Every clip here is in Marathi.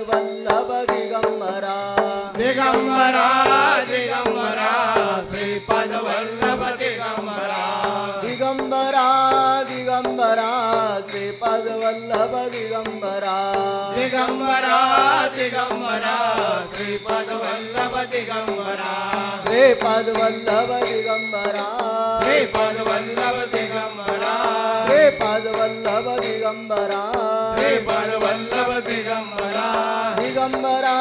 वल्लभ दिगंबरा दिगंबरा दिगंबरा श्रीपाद वल्लभ दिगंबरा दिगंबरा दिगंबरा श्रीपाद वल्लभ दिगंबरा दिगंबरा दिगंबरा श्रीपाद वल्लभ दिगंबरा श्रीपाद वल्लभ दिगंबरा श्रीपाद वल्लभ दिगंबरा श्रीपाद वल्लभ दिगंबरा श्रीपाद वल्लभ दिगंबरा दिगंबरा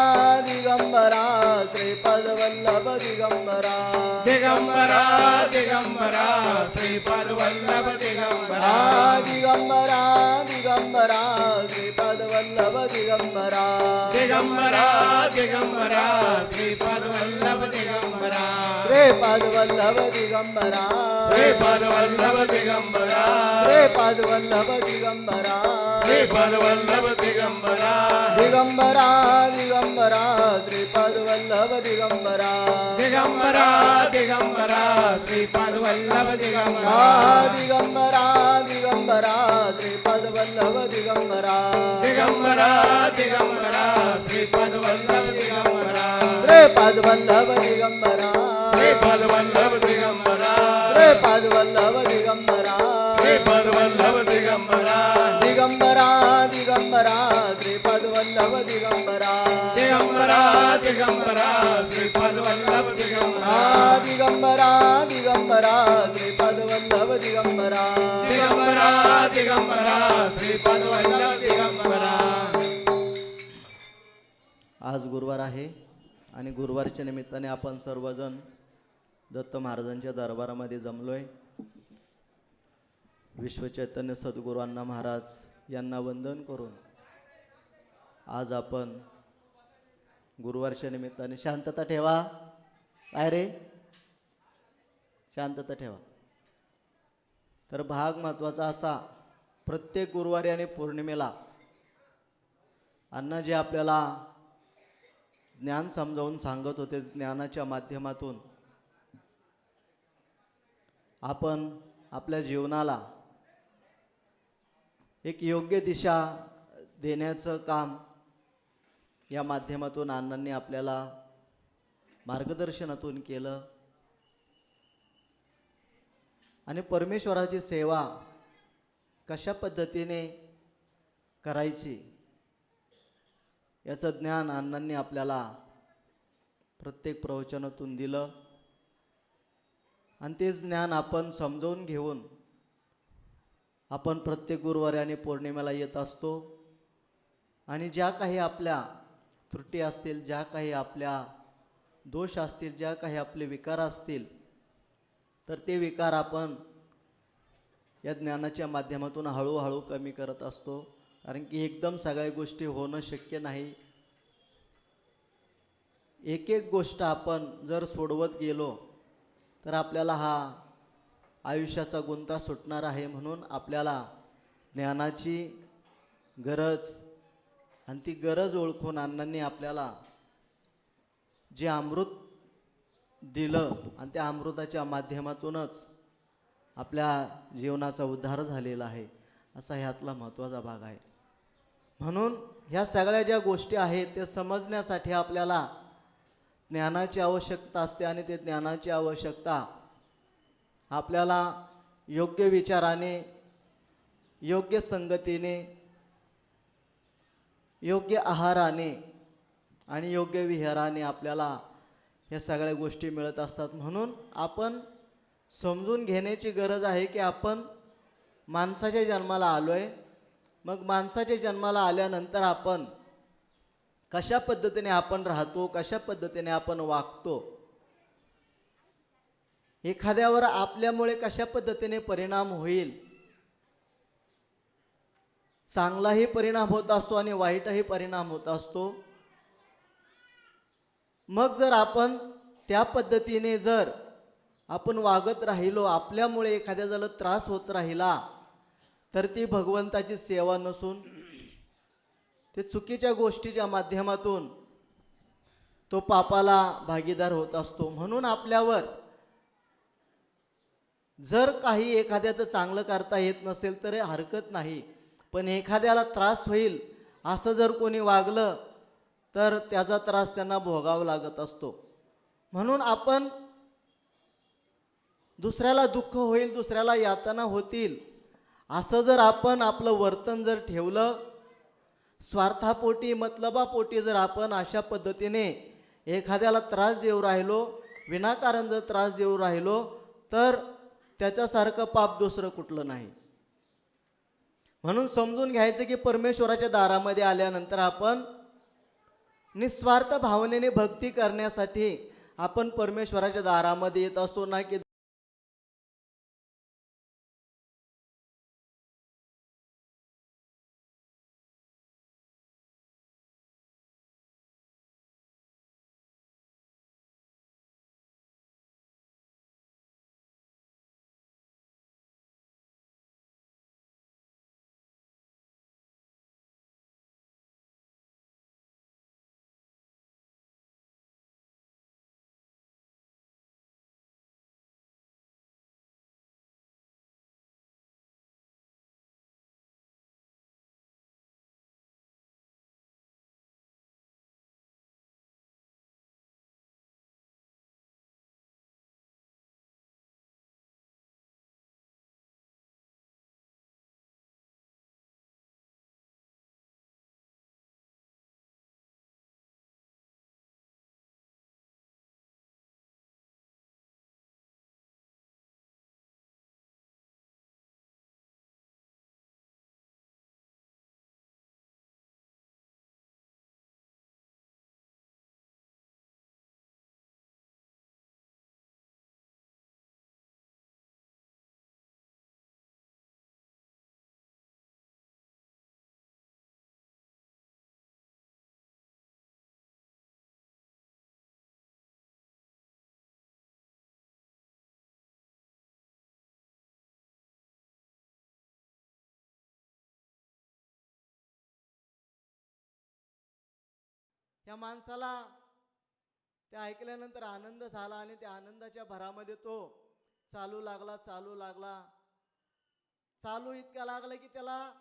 दिगंबरा श्रीपाद वल्लभ दिगंबरा दिगंबरा दिगंबरा श्रीपाद वल्लभ दिगंबरा दिगंबरा दिगंबरा श्रीपाद वल्लभ दिगंबरा दिगंबरा दिगंबरा श्रीपाद वल्लभ दिगंबरा श्रीपाद वल्लभ दिगंबरा श्रीपाद वल्लभ दिगंबरा श्रीपाद वल्लभ दिगंबरा श्रीपाद वल्लभ दिगंबरा दिगंबरा दिगंबरा श्रीपाद वल्लभ दिगंबरा दिगंबरा दिगंबरा श्रीपाद वल्लभ दिगंबरा दिगंबरा दिगंबरा श्रीपाद वल्लभ दिगंबरा दिगंबरा दिगंबरा श्रीपाद वल्लभ दिगंबरा श्रीपाद वल्लभ दिगंबरा श्रीपाद वल्लभ दिगंबरा श्रीपाद वल्लभ दिगंबरा श्रीपाद वल्लभ दिगंबरा दिगंबरा दिगंबरा श्रीपाद वल्लभ दिगंबरा दिगंबरा दिगंबरा श्रीपाद वल्लभ दिगंबरा दिगंबरा दिगंबरा श्रीपाद वल्लभ दिगंबरा दिगंबरा दिगंबरा श्रीपाद वल्लभ दिगंबरा. आज गुरुवार आहे आणि गुरुवारच्या निमित्ताने आपण सर्वजण दत्त महाराजांच्या दरबारामध्ये जमलोय. विश्वचैतन्य सद्गुरू अण्णा महाराज यांना वंदन करून आज आपण गुरुवारच्या निमित्ताने शांतता ठेवा. काय रे, शांतता ठेवा. तर भाग महत्त्वाचा असा, प्रत्येक गुरुवारी आणि पौर्णिमेला अण्णा जे आपल्याला ज्ञान समजावून सांगत होते, ज्ञानाच्या माध्यमातून आपण आपल्या जीवनाला एक योग्य दिशा देण्याचं काम या माध्यमातून अण्णांनी आपल्याला मार्गदर्शनातून केलं. आणि परमेश्वराची सेवा कशा पद्धतीने करायची याचं ज्ञान अण्णांनी आपल्याला प्रत्येक प्रवचनातून दिलं. आणि तेच ज्ञान आपण समजावून घेऊन आपण प्रत्येक गुरुवारी आणि पौर्णिमेला येत असतो. आणि ज्या काही आपल्या त्रुटी असतील, ज्या काही आपल्या दोष असतील, ज्या काही आपले विकार असतील, तर ते विकार आपण या ज्ञानाच्या माध्यमातून हळूहळू कमी करत असतो. कारण की एकदम सगळ्या गोष्टी होणं शक्य नाही. एक एक गोष्ट आपण जर सोडवत गेलो तर आपल्याला हा आयुष्याचा गुंता सुटणार आहे. म्हणून आपल्याला ज्ञानाची गरज, आणि ती गरज ओळखून अण्णांनी आपल्याला जे अमृत दिलं आणि त्या अमृताच्या माध्यमातूनच आपल्या जीवनाचा उद्धार झालेला आहे, असा ह्यातला महत्त्वाचा भाग आहे. म्हणून ह्या सगळ्या ज्या गोष्टी आहेत ते समजण्यासाठी आपल्याला ज्ञानाची आवश्यकता असते. आणि ते ज्ञानाची आवश्यकता आपल्याला योग्य विचाराने, योग्य संगतीने, योग्य आहाराने आणि योग्य विहाराने आपल्याला ह्या सगळ्या गोष्टी मिळत असतात. म्हणून आपण समजून घेण्याची गरज आहे की आपण माणसाच्या जन्माला आलोय. मग माणसाच्या जन्माला आल्यानंतर आपण कशा पद्धतीने आपण राहतो, कशा पद्धतीने आपण वागतो, एखाद्यावर आपल्यामुळे कशा पद्धतीने परिणाम होईल, चांगलाही परिणाम होत असतो आणि वाईटही परिणाम होत असतो. मग जर आपण त्या पद्धतीने जर आपण वागत राहिलो, आपल्यामुळे एखाद्याला त्रास होत राहिला, तर ती भगवंताची सेवा नसून ते चुकीच्या गोष्टीच्या माध्यमातून तो पापाला भागीदार होत असतो. म्हणून आपल्यावर जर काही एखाद्याचं चांगलं करता येत नसेल तर हरकत नाही, पण एखाद्याला त्रास होईल असं जर कोणी वागलं तर त्याचा त्रास त्यांना भोगावा लागत असतो. म्हणून आपण दुसऱ्याला दुःख होईल, दुसऱ्याला यातना होतील असं जर आपण आपलं वर्तन जर ठेवलं, स्वार्थापोटी मतलबापोटी जर आपण अशा पद्धतीने एखाद्याला त्रास देऊ राहिलो, विनाकारण जर त्रास देऊ राहिलो, तर त्याच्यासारखं पाप दुसरं कुठलं नाही. म्हणून समजून घ्यायचं की परमेश्वराच्या दारामध्ये आल्यानंतर आपण निस्वार्थ भावनेने भक्ती करण्यासाठी आपण परमेश्वराच्या दारामध्ये येत असतो, ना की त्या माणसाला ते ऐकल्यानंतर आनंद झाला आणि त्या आनंदाच्या भरामध्ये तो चालू लागला, चालू इतका लागला की त्याला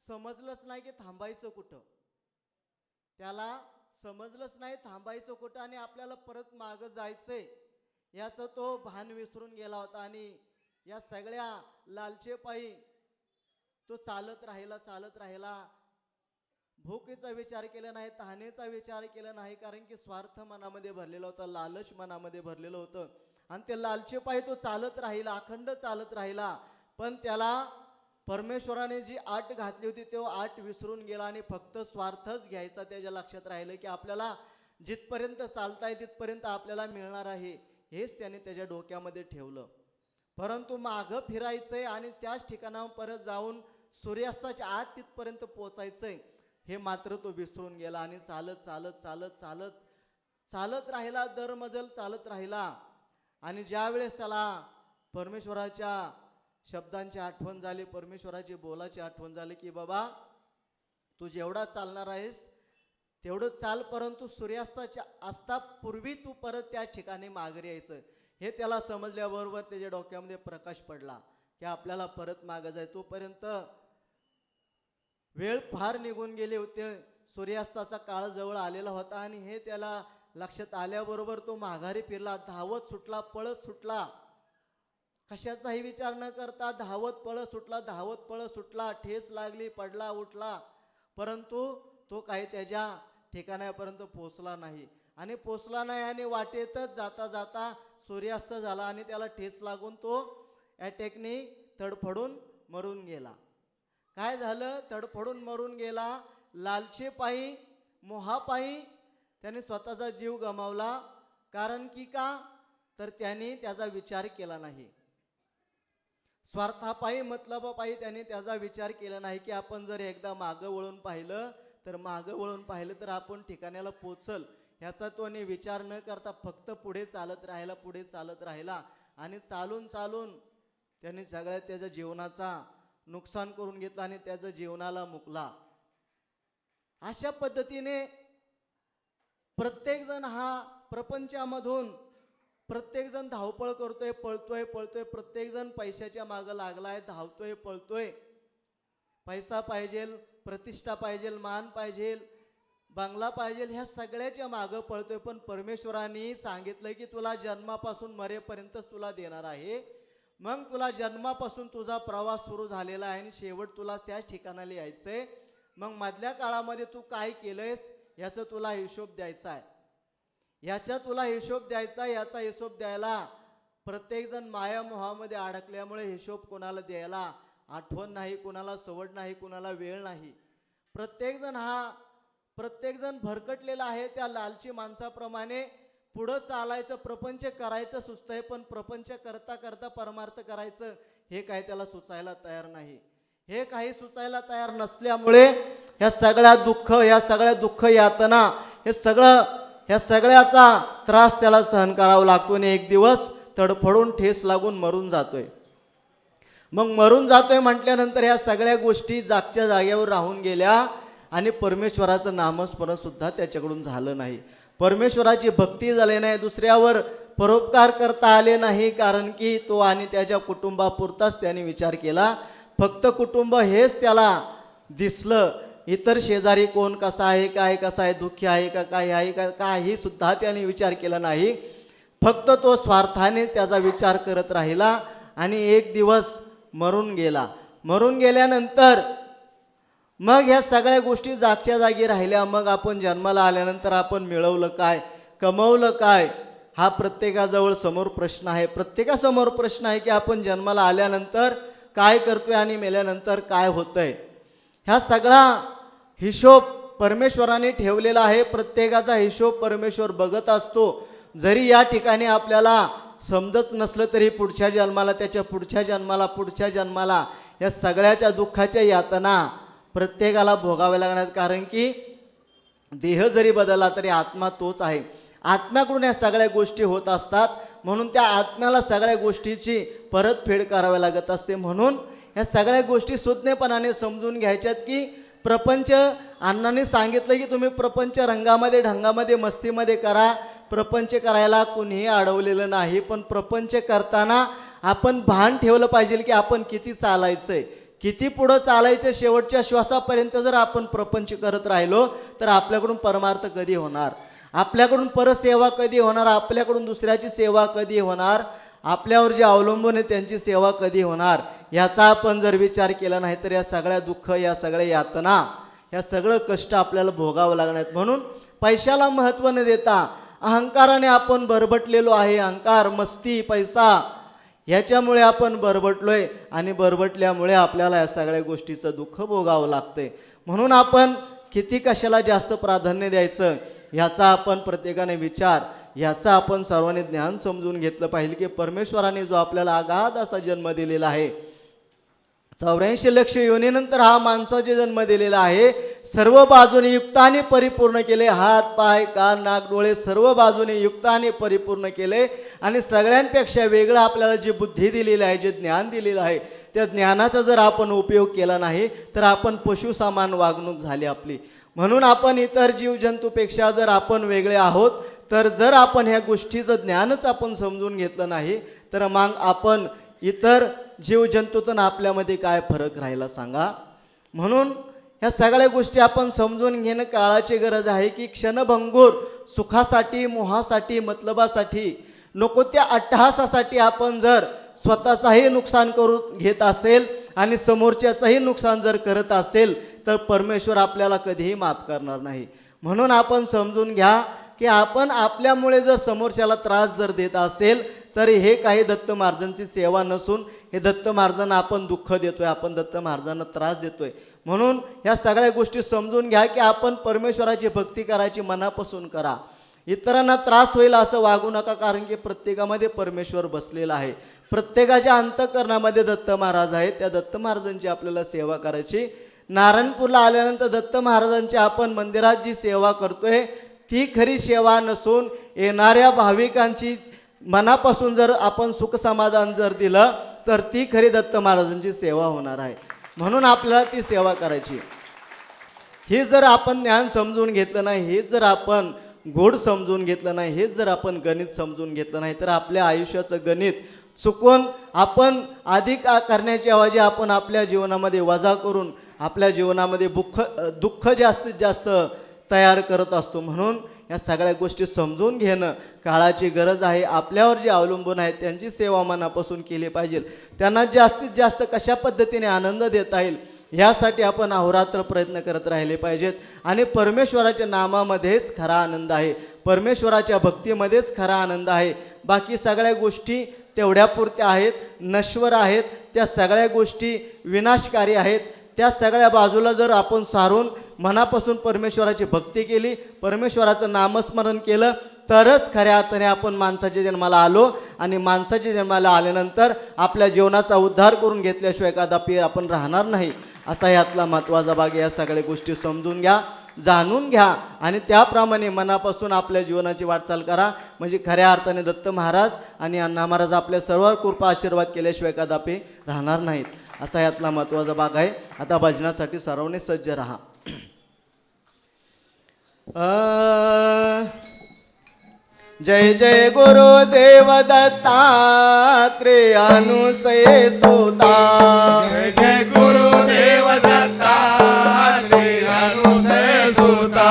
समजलंच नाही की थांबायचं कुठं. त्याला समजलंच नाही थांबायचं कुठं आणि आपल्याला परत मागं जायचंय याचं तो भान विसरून गेला होता. आणि या सगळ्या लालचेपायी तो चालत राहिला. भूकेचा विचार केला नाही, तहानेचा विचार केला नाही, कारण की स्वार्थ मनामध्ये भरलेलं होतं, लालच मनामध्ये भरलेलं होतं. आणि ते लालचेपायी तो चालत राहिला, अखंड चालत राहिला. पण त्याला परमेश्वराने जी आट घातली होती तो आट विसरून गेला आणि फक्त स्वार्थच घ्यायचा त्याच्या लक्षात राहिलं की आपल्याला जिथपर्यंत चालताय तिथपर्यंत आपल्याला मिळणार आहे, हेच त्याने त्याच्या डोक्यामध्ये ठेवलं. परंतु मागं फिरायचंय आणि त्याच ठिकाणावर परत जाऊन सूर्यास्ताच्या आत तिथपर्यंत पोचायचंय हे मात्र तो विसरून गेला. आणि चालत राहिला, दरमजल चालत राहिला. आणि ज्या वेळेस त्याला परमेश्वराच्या शब्दांची आठवण झाली, परमेश्वराची बोलाची आठवण झाली की बाबा तू जेवढा चालणार आहेस तेवढं चाल, परंतु सूर्यास्ताच्या अस्तापूर्वी तू परत त्या ठिकाणी माघारी यायचं, हे त्याला समजल्याबरोबर त्याच्या डोक्यामध्ये प्रकाश पडला की आपल्याला परत मागं जाय. तोपर्यंत वेळ फार निघून गेले होते, सूर्यास्ताचा काळ जवळ आलेला होता. आणि हे त्याला लक्षात आल्याबरोबर तो माघारी फिरला, धावत सुटला, पळत सुटला, कशाचाही विचार न करता धावत पळत सुटला. ठेच लागली, पडला, उठला, परंतु तो काही त्याच्या ठिकाणापर्यंत पोचला नाही. आणि वाटेतच जाता जाता सूर्यास्त झाला आणि त्याला ठेच लागून तो अटॅकने तडफडून मरून गेला. काय झालं? तडफडून मरून गेला. लालचेपायी, मोहापायी त्याने स्वतःचा जीव गमावला. कारण की का? तर त्याने त्याचा विचार केला नाही. स्वार्थापायी, मतलबापायी त्याने त्याचा विचार केला नाही की आपण जर एकदा मागं वळून पाहिलं तर आपण ठिकाणाला पोचल, ह्याचा तोने विचार न करता फक्त पुढे चालत राहिला. आणि चालून त्याने सगळ्या त्याच्या जीवनाचा नुकसान करून घेतला आणि त्याच्या जीवनाला मुकला. अशा पद्धतीने प्रत्येकजण हा प्रपंचामधून प्रत्येकजण धावपळ करतोय, पळतोय. प्रत्येकजण पैशाच्या मागं लागलाय, धावतोय, पळतोय. पैसा पाहिजे, प्रतिष्ठा पाहिजे, मान पाहिजे, बंगला पाहिजे ह्या सगळ्याच्या मागं पळतोय, पण परमेश्वरांनी सांगितलं की तुला जन्मापासून मरेपर्यंतच तुला देणार आहे. मग तुला जन्मापासून तुझा प्रवास सुरू झालेला आहे आणि शेवट तुला त्या ठिकाणाला यायचंय. मग मधल्या काळामध्ये तू काय केलंयस याचा तुला हिशोब द्यायचा आहे. याचा तुला हिशोब द्यायचा. याचा हिशोब द्यायला प्रत्येकजण मायामोहामध्ये अडकल्यामुळे हिशोब कोणाला द्यायला आठवण नाही, कोणाला सवड नाही, कोणाला वेळ नाही. प्रत्येकजण भरकटलेला आहे त्या लालची माणसाप्रमाणे. पुढं चालायचं, प्रपंच करायचं सुचतंय, पण प्रपंच करता करता परमार्थ करायचं हे काही त्याला सुचायला तयार नाही. हे काही सुचायला तयार नसल्यामुळे ह्या सगळ्या दुःख यातना ह्या सगळ्याचा त्रास त्याला सहन करावा लागतो आणि एक दिवस तडफडून ठेस लागून मरून जातोय. मग मरून जातोय म्हटल्यानंतर ह्या सगळ्या गोष्टी जागच्या जागेवर राहून गेल्या आणि परमेश्वराचं नामस्मरण सुद्धा त्याच्याकडून झालं नाही. परमेश्वराची भक्ती झाली नाही, दुसऱ्यावर परोपकार करता आले नाही, कारण की तो आणि त्याच्या कुटुंबापुरताच त्याने विचार केला. फक्त कुटुंब हेच त्याला दिसलं. इतर शेजारी कोण कसा आहे, काय कसा आहे, दुःखी आहे का, काय आहे का, काही सुद्धा त्याने विचार केला नाही. फक्त तो स्वार्थाने त्याचा विचार करत राहिला आणि एक दिवस मरून गेला. मरून गेल्यानंतर मग ह्या सगळ्या गोष्टी जागच्या जागी राहिल्या. मग आपण जन्माला आल्यानंतर आपण मिळवलं काय, कमवलं काय, हा प्रत्येकाजवळ समोर प्रश्न आहे. प्रत्येकासमोर प्रश्न आहे की आपण जन्माला आल्यानंतर काय करतोय आणि मेल्यानंतर काय होतंय. ह्या सगळा हिशोब परमेश्वराने ठेवलेला आहे. प्रत्येकाचा हिशोब परमेश्वर बघत असतो. जरी या ठिकाणी आपल्याला समजत नसलं तरी पुढच्या जन्माला, त्याच्या पुढच्या जन्माला या सगळ्याच्या दुःखाच्या यातना प्रत्येकाला भोगाव्या लागणार. कारण की देह जरी बदलला तरी आत्मा तोच आहे. आत्म्याकडून या सगळ्या गोष्टी होत असतात. म्हणून त्या आत्म्याला सगळ्या गोष्टीची परतफेड करावी लागत असते. म्हणून या सगळ्या गोष्टी सुज्ञपणाने समजून घ्यायच्यात की प्रपंच, अण्णांनी सांगितलं की तुम्ही प्रपंच रंगामध्ये, ढंगामध्ये, मस्तीमध्ये करा. प्रपंच करायला कुणीही अडवलेलं नाही, पण प्रपंच करताना आपण भान ठेवलं पाहिजे की आपण किती चालायचंय, किती पुढं चालायचं. शेवटच्या श्वासापर्यंत जर आपण प्रपंच करत राहिलो तर आपल्याकडून परमार्थ कधी होणार, आपल्याकडून परसेवा कधी होणार, आपल्याकडून दुसऱ्याची सेवा कधी होणार, आपल्यावर जे अवलंबून आहे त्यांची सेवा कधी होणार, याचा आपण जर विचार केला नाही तर या सगळ्या दुःख, या सगळ्या यातना, या सगळं कष्ट आपल्याला भोगावं लागणार. म्हणून पैशाला महत्त्व न देता अहंकाराने आपण बरबटलेलो आहे. अहंकार, मस्ती, पैसा ह्याच्यामुळे आपण बरबटलोय आणि बरबटल्यामुळे आपल्याला या सगळ्या गोष्टीचं दुःख भोगावं लागतंय. म्हणून आपण किती कशाला जास्त प्राधान्य द्यायचं ह्याचा आपण प्रत्येकाने विचार, याचा आपण सर्वांनी ज्ञान समजून घेतलं पाहिजे की परमेश्वराने जो आपल्याला अगाध असा जन्म दिलेला आहे, 84 लक्ष योनीनंतर हा माणसाचा जन्म दिलेला आहे, सर्व बाजूने युक्त आणि परिपूर्ण केले. हात, पाय, कान, नाक, डोळे सर्व बाजूने युक्त आणि परिपूर्ण केले. आणि सगळ्यांपेक्षा वेगळं आपल्याला जी बुद्धी दिलेली आहे, जे ज्ञान दिलेलं आहे, त्या ज्ञानाचा जर आपण उपयोग केला नाही तर आपण पशुसमान वागणूक झाली आपली. म्हणून आपण इतर जीवजंतूपेक्षा जर आपण वेगळे आहोत, तर जर आपण ह्या गोष्टीचं ज्ञानच आपण समजून घेतलं नाही तर मग आपण इतर जीवजंतूतून आपल्यामध्ये काय फरक राहिला सांगा. म्हणून ह्या सगळ्या गोष्टी आपण समजून घेणं काळाची गरज आहे की क्षणभंगूर सुखासाठी, मोहासाठी, मतलबासाठी, नको त्या अट्टहासासाठी आपण जर स्वतःचाही नुकसान करून घेत असेल आणि समोरच्याचंही नुकसान जर करत असेल तर परमेश्वर आपल्याला कधीही माफ करणार नाही. म्हणून आपण समजून घ्या की आपण आपल्यामुळे जर समोरच्याला त्रास जर देत असेल तर हे काही दत्त महाराजांची सेवा नसून हे दत्त महाराजांना आपण दुःख देतोय, आपण दत्त महाराजांना त्रास देतोय. म्हणून ह्या सगळ्या गोष्टी समजून घ्या की आपण परमेश्वराची भक्ती करायची मनापासून करा. इतरांना त्रास होईल असं वागू नका, कारण की प्रत्येकामध्ये परमेश्वर बसलेला आहे. प्रत्येकाच्या अंतःकरणामध्ये दत्त महाराज आहेत. त्या दत्त महाराजांची आपल्याला सेवा करायची. नारायणपूरला आल्यानंतर दत्त महाराजांची आपण मंदिरात जी सेवा करतोय ती खरी सेवा नसून येणाऱ्या भाविकांची मनापासून जर आपण सुख समाधान जर दिलं तर ती खरी दत्त महाराजांची सेवा होणार आहे. म्हणून आपल्याला ती सेवा करायची. हे जर आपण ज्ञान समजून घेतलं नाही, हे जर आपण गोड समजून घेतलं नाही, हे जर आपण गणित समजून घेतलं नाही तर आपल्या आयुष्याचं गणित चुकून आपण अधिक करण्याची ऐवजी आपण आपल्या जीवनामध्ये वजा करून आपल्या जीवनामध्ये दुःख जास्तीत जास्त तयार करत असतो. म्हणून या सगळ्या गोष्टी समजून घेणं काळाची गरज आहे. आपल्यावर जे अवलंबून आहेत त्यांची सेवा मनापासून केली पाहिजे. त्यांना जास्तीत जास्त कशा पद्धतीने आनंद देता येईल यासाठी आपण अहोरात्र प्रयत्न करत राहिले पाहिजेत. आणि परमेश्वराच्या नामामध्येच खरा आनंद आहे, परमेश्वराच्या भक्तीमध्येच खरा आनंद आहे. बाकी सगळ्या गोष्टी तेवढ्यापुरत्या आहेत, नश्वर आहेत, त्या सगळ्या गोष्टी विनाशकारी आहेत. त्या सगळ्या बाजूला जर आपण सारून मनापासून परमेश्वराची भक्ती केली, परमेश्वराचं नामस्मरण केलं, तरच खऱ्या अर्थाने आपण माणसाच्या जन्माला आलो. आणि माणसाच्या जन्माला आल्यानंतर आपल्या जीवनाचा उद्धार करून घेतल्याशिवाय कदापि आपण राहणार नाही. असा यातला महत्त्वाचा भाग. या सगळ्या गोष्टी समजून घ्या, जाणून घ्या आणि त्याप्रमाणे मनापासून आपल्या जीवनाची वाटचाल करा. म्हणजे खऱ्या अर्थाने दत्त महाराज आणि अण्णा महाराज आपल्या सर्व कृपा आशीर्वाद केल्याशिवाय कदापि राहणार नाहीत. असा यातला महत्त्वाचा भाग आहे. आता भजनासाठी सर्वांनी सज्ज राहा. जय जय गुरुदेव दत्तात्रेय अनुसये सुता. जय जय गुरुदेव दत्तात्रेय अनुसये सुता.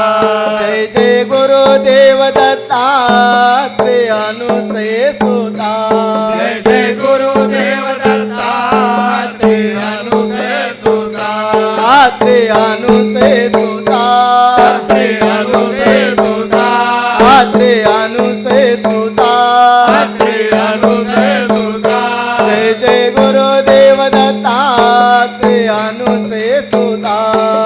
जय जय गुरुदेव दत्तात्रेय अनुसये सुता. जय जय गुरुदेव दत्तात्रेय अनुसये सुता. आत्रेय अनुसये सुता. आत्रेय अनुसये सुता. आत्रेय अनुसये सुता. आत्रेय अनुसये सुता. जय जय गुरुदेव दत्तात्रेय अनुसये सुता.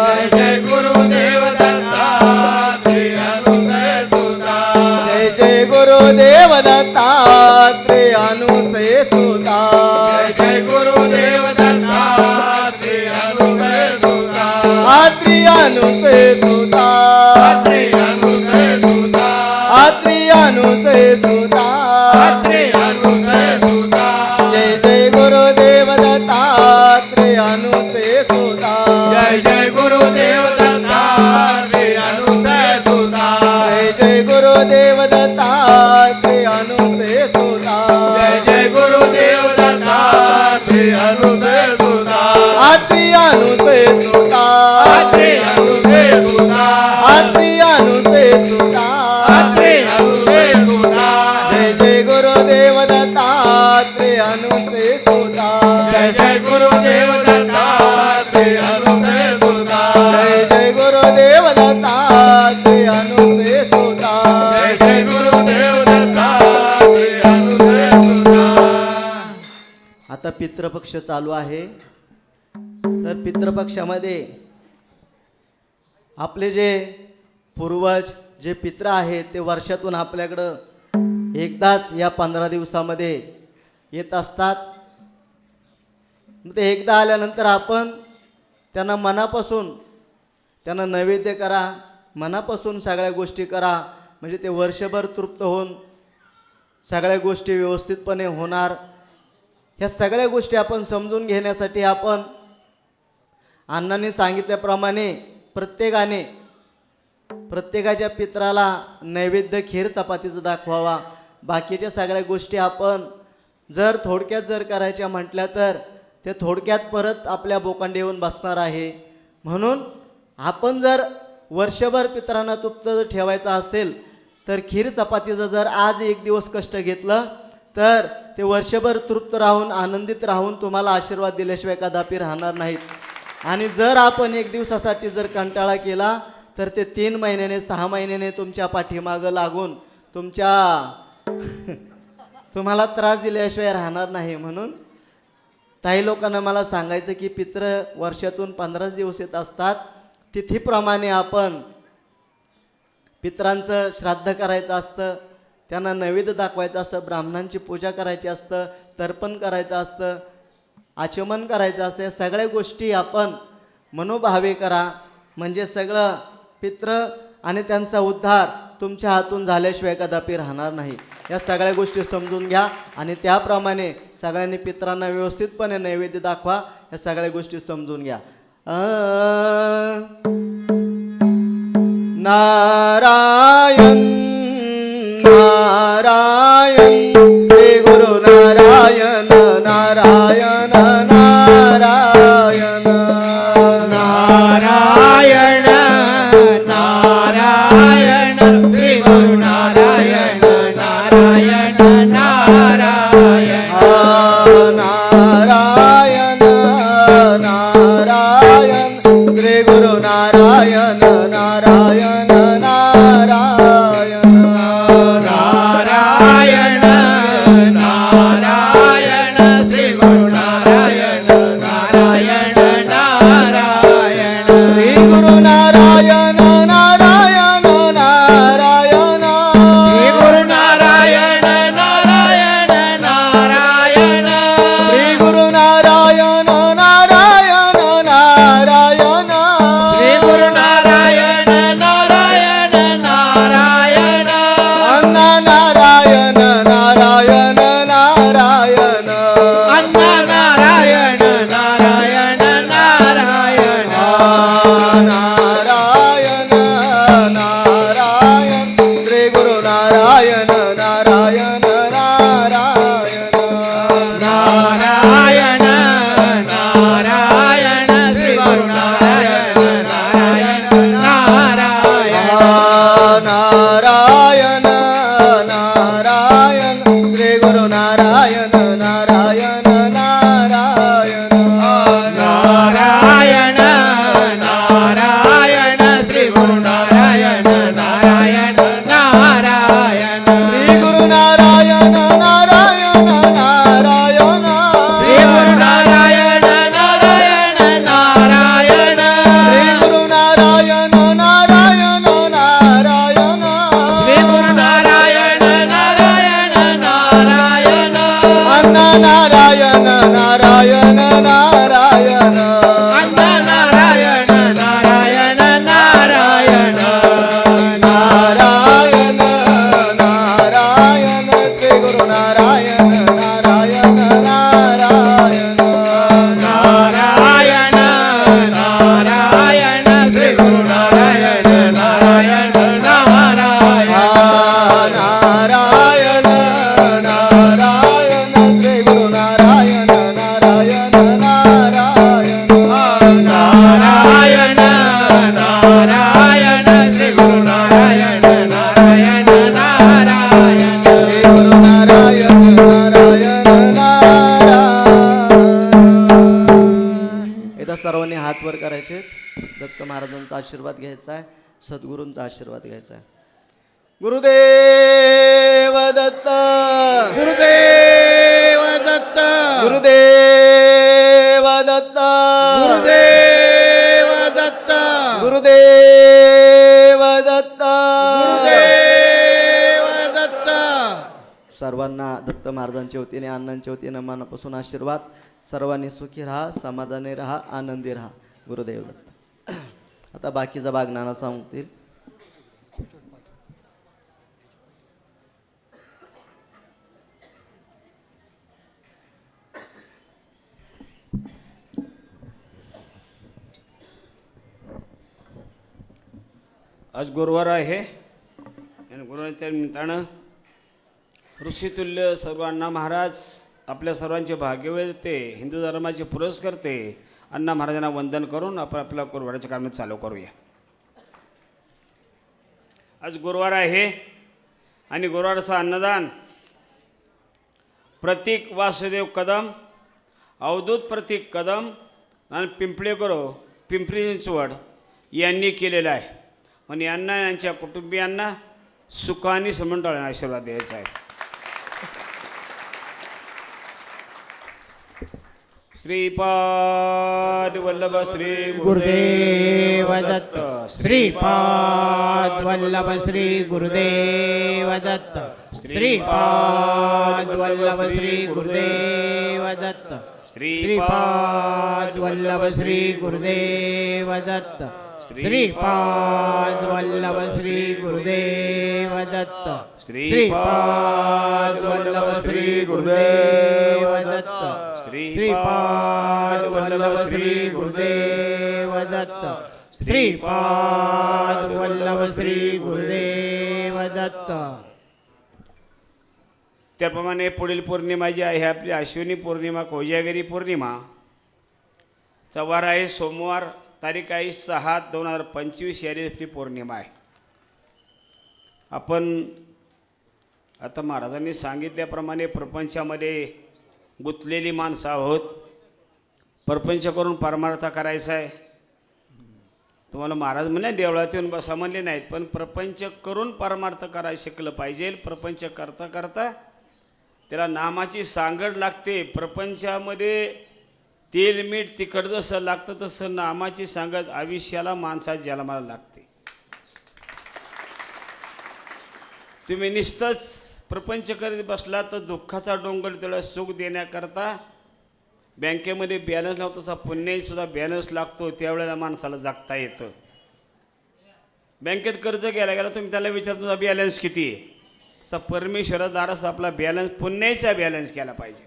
जय जय गुरुदेव दत्तात्रेय अनुसये सुता. जय जय गुरुदेव दत्तात्रेय अनुसये सुता. जय जय गुरुदेव दत्तात्रेय अनुसये सुता. आत्रेय अनुसये सुता. आत्रेय अनुसये सुता. आत्रेय अनुसये सुता. आत्रेय अनुसये सुता. जय जय गुरुदेव दत्तात्रेय अनुसये सुता. जय जय गुरुदेव दत्तात्रेय अनुसये सुता. जय जय गुरुदेव दत्तात्रेय अनुसये सुता. जय जय गुरुदेव दत्तात्रेय अनुसये सुता. आत्रेय अनुसये सुता. आत्रेय अनुसये सुता. आत्रेय अनुसये सुता. आत्रेय अनुसये सुता. जय जय गुरुदेव दत्तात्रेय अनुसये सुता. जय जय गुरुदेव दत्तात्रेय अनुसये सुता. जय जय गुरुदेव दत्तात्रेय अनुसये सुता. जय जय गुरुदेव दत्तात्रेय अनुसये सुता. आता पितृपक्ष चालू आहे. तर पितृपक्षामध्ये आपले जे पूर्वज जे पित्र आहेत ते वर्षातून आपल्याकडं एकदाच या 15 दिवसामध्ये येत असतात. ते एकदा आल्यानंतर आपण त्यांना मनापासून त्यांना नैवेद्य करा, मनापासून सगळ्या गोष्टी करा. म्हणजे ते वर्षभर तृप्त होऊन सगळ्या गोष्टी व्यवस्थितपणे होणार. ह्या सगळ्या गोष्टी आपण समजून घेण्यासाठी आपण अण्णांनी सांगितल्याप्रमाणे प्रत्येकाच्या पित्राला नैवेद्य खीर चपातीचं दाखवावा. बाकीच्या सगळ्या गोष्टी आपण जर थोडक्यात जर करायच्या म्हटल्या तर ते थोडक्यात परत आपल्या बोकांडी येऊन बसणार आहे. म्हणून आपण जर वर्षभर पित्रांना तृप्त ठेवायचं असेल तर खीर चपातीचं जर आज एक दिवस कष्ट घेतलं तर ते वर्षभर तृप्त राहून आनंदित राहून तुम्हाला आशीर्वाद दिल्याशिवाय कदापि राहणार नाहीत. आणि जर आपण एक दिवसासाठी जर कंटाळा केला तर ते 3 महिन्याने 6 महिन्याने तुमच्या पाठीमागं लागून तुम्हाला त्रास दिल्याशिवाय राहणार नाही. म्हणून काही लोकांना मला सांगायचं की पित्र वर्षातून 15 दिवस येत असतात. तिथीप्रमाणे आपण पित्रांचं श्राद्ध करायचं असतं, त्यांना नैवेद्य दाखवायचं असतं, ब्राह्मणांची पूजा करायची असतं, तर्पण करायचं असतं, आचमन करायचं असतं. या सगळ्या गोष्टी आपण मनोभावे करा. म्हणजे सगळं पित्र आणि त्यांचा उद्धार तुमच्या हातून झाल्याशिवाय कदापि राहणार नाही. या सगळ्या गोष्टी समजून घ्या आणि त्याप्रमाणे सगळ्यांनी पित्रांना व्यवस्थितपणे नैवेद्य दाखवा. या सगळ्या गोष्टी समजून घ्या. नारायण नारायण श्री गुरु नारायण नारायण नारायण नारायण नारायण नारायण नारायण नारायण नारायण नारायण श्री गुरु नारायण नारायण नारायण श्री गुरु नारायण नारायण नारायण श्री गुरु नारायण नारायण नारायण श्री गुरु नारायण नारायण नारायण श्री गुरु नारायण नारायण नारायण अण्णा नारायण नारायण नारायण अण्णा नारायण नारायण नारायण नारायण नारायण श्री गुरु नारायण नारायण नारायण नारायण नारायण श्री गुरु नारायण नारायण नारायण नारायण नारायण श्री गुरु नारायण नारायण नारायण नारायण नारायण श्री गुरु नारायण नारायण नारायण श्री गुरु नारायण नारायण नारायण एकदा सर्वांनी हात वर करायचे दत्त महाराजांचा आशीर्वाद घ्यायचा आहे सद्गुरूंचा आशीर्वाद घ्यायचा आहे गुरुदेव दत्त गुरुदेव दत्त गुरुदेव दत्त गुरुदेव दत्त गुरुदेव दत्त गुरुदेव दत्त सर्वांना दत्त महाराजांच्या वतीने अण्णांच्या वतीने मनापासून आशीर्वाद सर्वांनी सुखी राहा समाधानी राहा आनंदी राहा गुरुदेव दत्त आता बाकीचा भाग नाना सांगतील आज गुरुवार आहे आणि गुरुवारच्या निमित्तानं ऋषितुल्य सर्व अण्णा महाराज आपल्या सर्वांचे भाग्यवेते हिंदू धर्माचे पुरस्कर्ते अण्णा महाराजांना वंदन करून आपण आपल्या गुरुवाराच्या कामात चालू करूया. आज गुरुवार आहे आणि गुरुवारचं अन्नदान प्रतीक वासुदेव कदम अवधूत प्रतीक कदम आणि पिंपरी चिंचवड यांनी केलेलं आहे. आणि यांना यांच्या कुटुंबियांना सुखाने समंतळाने आशीर्वाद द्यायचा आहे. श्रीपाद वल्लभ श्री गुरुदेव दत्त श्रीपाद वल्लभ श्री गुरुदेव दत्त श्रीपाद वल्लभ श्री गुरुदेव दत्त श्रीपाद वल्लभ श्री गुरुदेव दत्त श्रीपाद वल्लभ श्री गुरुदेव दत्त श्रीपाद वल्लभ श्री गुरुदेव दत्त श्रीपाद वल्लभ श्री गुरुदेव दत्त श्रीपाद वल्लभ श्री गुरुदेव दत्त. त्याप्रमाणे पुढील पौर्णिमा जी आहे आपली अश्विनी पौर्णिमा कोजागिरी पौर्णिमा चा वार आहे सोमवार तारीख आहे 6/2025 याची आपली पौर्णिमा आहे. आपण आता महाराजांनी सांगितल्याप्रमाणे प्रपंचामध्ये गुंतलेली माणसं आहोत. प्रपंच करून परमार्थ करायचा आहे. तुम्हाला महाराज म्हणे देवळात येऊन बसा म्हणले नाहीत, पण प्रपंच करून परमार्थ करायला शिकलं पाहिजे. प्रपंच करता करता त्याला नामाची सांगड लागते. प्रपंचामध्ये तेल मीठ तिखट जसं लागतं तसं नामाची सांगड आयुष्याला माणसाच्या जन्माला लागते. तुम्ही नुसतंच प्रपंच करीत बसला तर दुःखाचा डोंगर त्याला सुख देण्याकरता बँकेमध्ये बॅलन्स लावतो तसा पुण्याहीसुद्धा बॅलन्स लागतो. त्यावेळेला माणसाला जगता येतं. बँकेत कर्ज गेला तुम्ही त्याला विचार तुझा बॅलन्स किती आहे. तसा परमेश्वरादारच आपला बॅलन्स पुण्याचा बॅलन्स केला पाहिजे.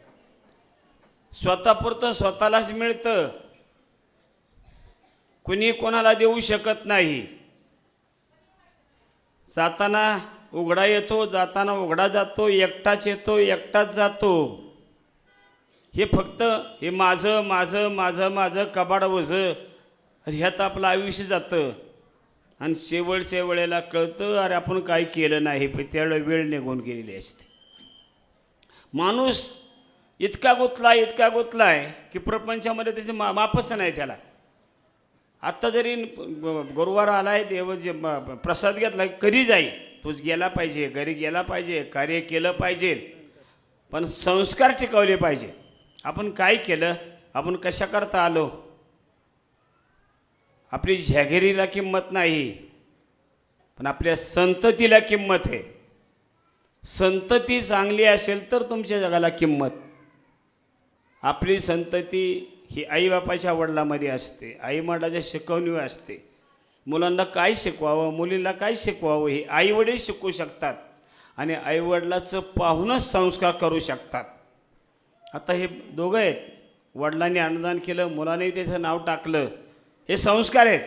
स्वतःपुरतं स्वतःलाच मिळतं, कुणी कोणाला देऊ शकत नाही. जाताना उघडा येतो, जाताना उघडा जातो, एकटाच येतो एकटाच जातो. हे फक्त हे माझं माझं माझं माझं कबाड वझं ह्यात आपलं आयुष्य जातं. आणि शेवटच्या वेळेला कळतं अरे आपण काही केलं नाही, पण त्यावेळेला वेळ निघून गेलेली असते. माणूस इतका गुंतलाय की प्रपंचामध्ये त्याचे मापच नाही त्याला. आत्ता जरी गुरुवार आलाय, देव जे प्रसाद घेतला कधी जाईल, तूच गेला पाहिजे, घरी गेला पाहिजे, कार्य केलं पाहिजे, पण संस्कार टिकवले पाहिजे. आपण काय केलं, आपण कशा करता आलो, आपली झॅगेरीला किंमत नाही, पण आपल्या संततीला किंमत आहे. संतती चांगली असेल तर तुमच्या जगाला किंमत. आपली संतती ही आईबापाच्या वडिलांमध्ये असते, आईवडिलाच्या शिकवणीवर असते. मुलांना काय शिकवावं, मुलींना काय शिकवावं हे आईवडील शिकवू शकतात आणि आईवडिलाचं पाहूनच संस्कार करू शकतात. आता हे दोघं आहेत, वडिलांनी अन्नदान केलं, मुलांनी त्याचं नाव टाकलं, हे संस्कार आहेत.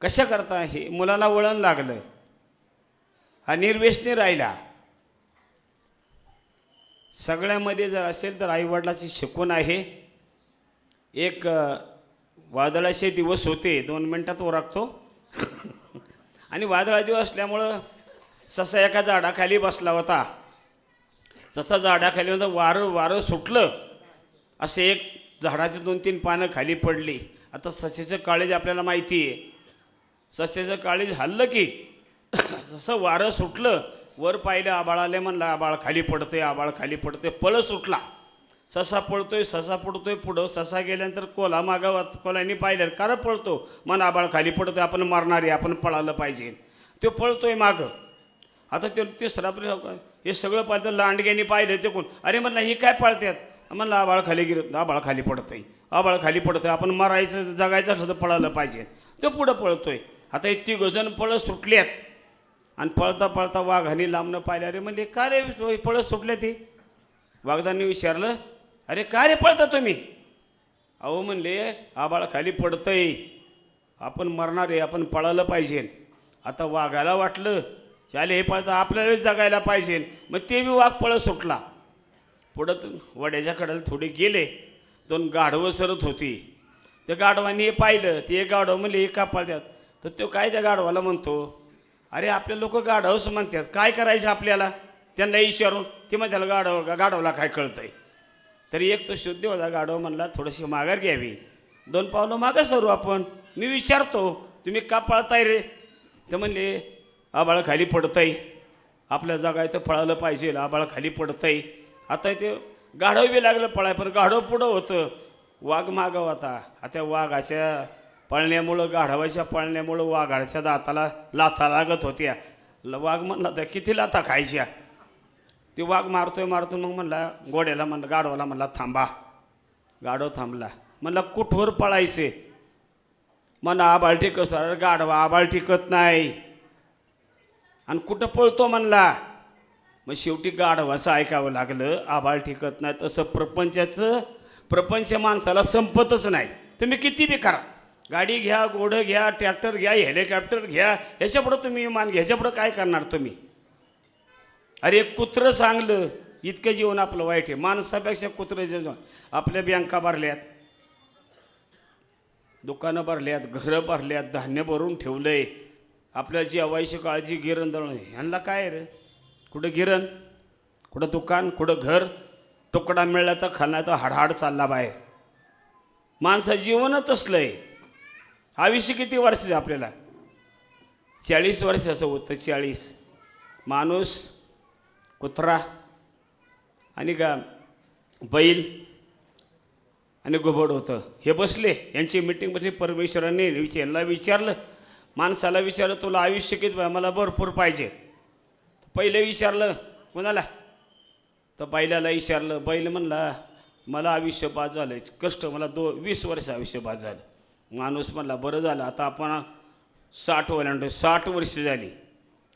कशा करता, हे मुलाला वळण लागलं, हा निर्व्यसनी राहिला. सगळ्यामध्ये जर असेल तर आईवडिलाची शिकवण आहे. एक वादळाचे दिवस होते, 2 मिनटात ओरखतो. आणि वादळा दिवस असल्यामुळं ससा एका झाडाखाली बसला होता. ससा झाडाखाली होता, वारं सुटलं, असे एक झाडाचे 2-3 पानं खाली पडली. आता सस्याचं काळीज आपल्याला माहिती आहे. सस्याचं काळीज हल्लं की जसं वारं सुटलं, वर पाहिलं, आबाळ आले, म्हणलं आबाळ खाली पडते, आबाळ खाली पडते. पळ सुटला, ससा पडतोय पुढं. ससा गेल्यानंतर कोला मागावत, कोलांनी पाहिलं, कारण पळतो, मन आबाळ खाली पडतोय, आपण मारणारे, आपण पळालं पाहिजे. तो पळतोय मागं. आता ते तिसरा हे सगळं पाहिलं, लांडग्याने पाहिलं ते कोण, अरे म्हणलं ही काय पळतात, म्हणलं आबाळ खाली गिरत, आबाळ खाली पडतंय, आबाळ खाली पडतंय, आपण मारायचं जगायचं असं तर पळालं पाहिजे. तो पुढं पळतोय. आता इतकी गजन पळत सुटल्यात आणि पळता पळता वाघाने लांबणं पाहिलं. अरे म्हणले का रे पळत सुटले ती. वाघदांनी विचारलं, अरे का रे पळता तुम्ही. अहो म्हणले आबाळ खाली पडतंय, आपण मरणार आहे, आपण पळालं पाहिजे. आता वाघाला वाटलं चाले हे पळता आपल्याला जगायला पाहिजे, मग ते बी वाघ पळत सुटला. पुढं वड्याच्या कडेला थोडे गेले, 2 गाढवं सरत होती. त्या गाढवांनी हे पाहिलं, ते एक गाढव म्हणले हे का पळतात. तर तो काय त्या गाढवाला म्हणतो, अरे आपले लोक गाढवच म्हणतात, काय करायचं आपल्याला, त्यांना विचारून. ते मग त्याला गाढवला काय कळतंय. तरी एक तो शुद्ध होता गाढव, म्हणला थोडीशी माघार घ्यावी, 2 पावलं मागं सरू आपण, मी विचारतो तुम्ही का पळताय रे. तर म्हणले आबाळ खाली पडतंय, आपल्या जगायचं पळालं पाहिजे, आबाळ खाली पडतंय. आता ते गाढव बी लागलं पळाय, पण गाढव पुढं होतं, वाघ मागं होता. आता वाघाच्या पळण्यामुळं, गाढवाच्या पळण्यामुळं वाघाच्या दाताला लाथा लागत होत्या. वाघ म्हणला तर किती लाथा खायच्या. ते वाघ मारतोय मग म्हणला घोड्याला, म्हणलं गाढवाला, म्हणला थांबा. गाढव थांबला. म्हणला कुठवर पळायचे. म्हणा आबाळ टिकत. अरे गाढवा आबाळ टिकत नाही, आणि कुठं पळतो म्हणला. मग शेवटी गाढवाचं ऐकावं लागलं, आबाळ टिकत नाही. तसं प्रपंच माणसाला संपतच नाही. तुम्ही किती बी करा, गाडी घ्या, घोडं घ्या, ट्रॅक्टर घ्या, हेलिकॉप्टर घ्या, ह्याच्यापुढं तुम्ही विमान घ्या, ह्याच्यापुढं काय करणार तुम्ही. अरे कुत्रं चांगलं, इतकं जीवन आपलं वाईट आहे. माणसापेक्षा कुत्रं जीवन. आपल्या बँका भरल्यात, दुकानं भरल्यात, घरं भरल्यात, धान्य भरून ठेवलंय. आपल्या जेवायची काळजी, गिरण दळण, ह्यांना काय रे, कुठं गिरण, कुठं दुकान, कुठं घर. तुकडा मिळला तर खाणार, तर हाडहाड चालला बाहेर. माणसाचं जीवनच असलं आहे. आयुष्य किती वर्षाचं आपल्याला, 40 वर्षाचं होतं. 40. माणूस, कुत्रा आणि बैल आणि घुबड होतं. हे बसले, यांची मीटिंग बसली. परमेश्वराने यांना विचारलं, माणसाला विचारलं तुला आयुष्य किती, मला भरपूर पाहिजे. पहिले विचारलं कोणाला, तर बैलाला विचारलं. बैल म्हणला मला आयुष्य बाद झालं, कष्ट मला 20 वर्ष आयुष्य बाद झालं. माणूस म्हणला बरं झालं, आता आपण 60 ओलांडलो, 60 वर्ष झाली.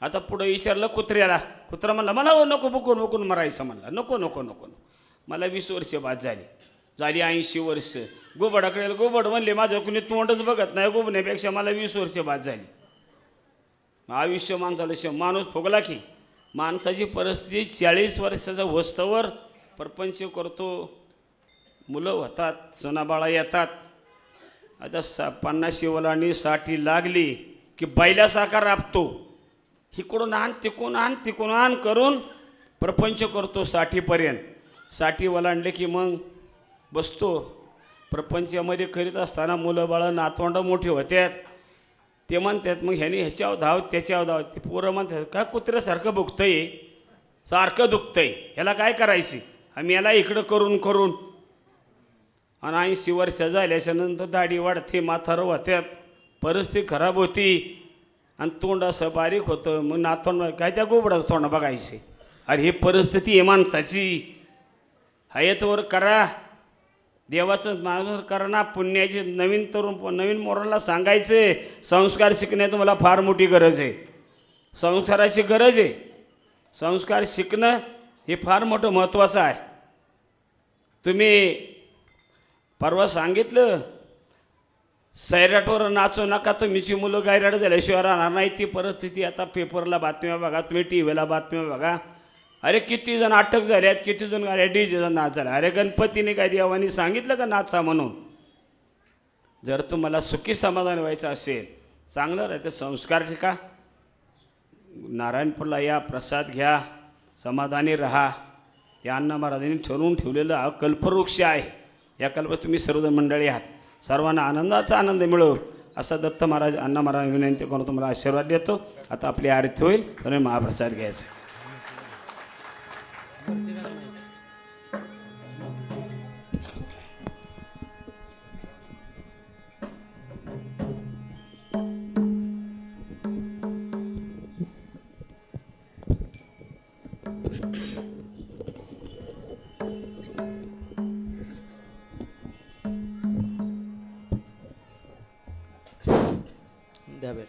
आता पुढं विचारलं कुत्र्याला. कुत्रा म्हणला मला नको बुकून मरायचं. म्हणला नको मला 20 वर्ष बाद झाली 80 वर्ष. गोबडाकडे गोबड म्हणले माझं कुणी तोंडच बघत नाही, गोबण्यापेक्षा मला 20 वर्ष बाद झाली. आयुष्य माणसाला माणूस फुगला की. माणसाची परिस्थिती 40 वर्षाचा वस्तवर परपंच करतो, मुलं होतात, सणाबाळा येतात. आता 50 ओलांडणी 60 लागली की बैलासारखा राबतो. इकडून आण तिकडून आण करून प्रपंच करतो 60पर्यंत. 60 ओलांडले की मग बसतो. प्रपंचामध्ये करीत असताना मुलं बाळं नातवंड मोठी होत्यात. ते म्हणतात मग ह्याने ह्याच्यावर धाव त्याच्यावर धाव. ते पोरं म्हणतात का कुत्र्यासारखं बघतंय, सारखं दुखतंय, ह्याला काय करायचं. आम्ही याला इकडं करून करून आणि 80 वर्ष झाल्याच्या नंतर दाढी वाढते, म्हातारं होत्यात, परिस्थिती खराब होती आणि तोंड असं बारीक होतं. मग नातवंड काय त्या गोबडाचं तोंड बघायचे. अरे ही परिस्थिती आहे माणसाची. हयतवर करा, देवाचं माणूस करा ना, पुण्याचे नवीन तरुण नवीन मोरांना सांगायचे संस्कार शिकणे तुम्हाला फार मोठी गरज आहे. संस्काराची गरज आहे. संस्कार शिकणं हे फार मोठं महत्त्वाचं आहे. तुम्ही परवा सांगितलं सैराटवर नाचू नका, तुमची मुलं गायराट झाल्याशिवाय राहणार नाही. ती परिस्थिती आता पेपरला बातम्या बघा, तुम्ही टी व्हीला बातम्या बघा. अरे किती जण अटक झाले आहेत, किती जण अरे डीजे नाच झाला. अरे गणपतीने काय देवानी सांगितलं का नाचा म्हणून. जर तुम्हाला सुखी समाधान व्हायचं असेल, चांगलं राहतं, संस्कार ठिका, नारायणपूरला या, प्रसाद घ्या, समाधानी राहा. या अण्णा महाराजांनी ठरवून ठेवलेलं हा कल्पवृक्ष आहे. या कल्प तुम्ही सर्वजण मंडळी आहात, सर्वांना आनंदाचा आनंद मिळो असा दत्त महाराज अण्णा महाराज विनंती करून तुम्हाला आशीर्वाद देतो. आता आपली आरती होईल, तर महाप्रसाद घ्यायचा. द्या बेल.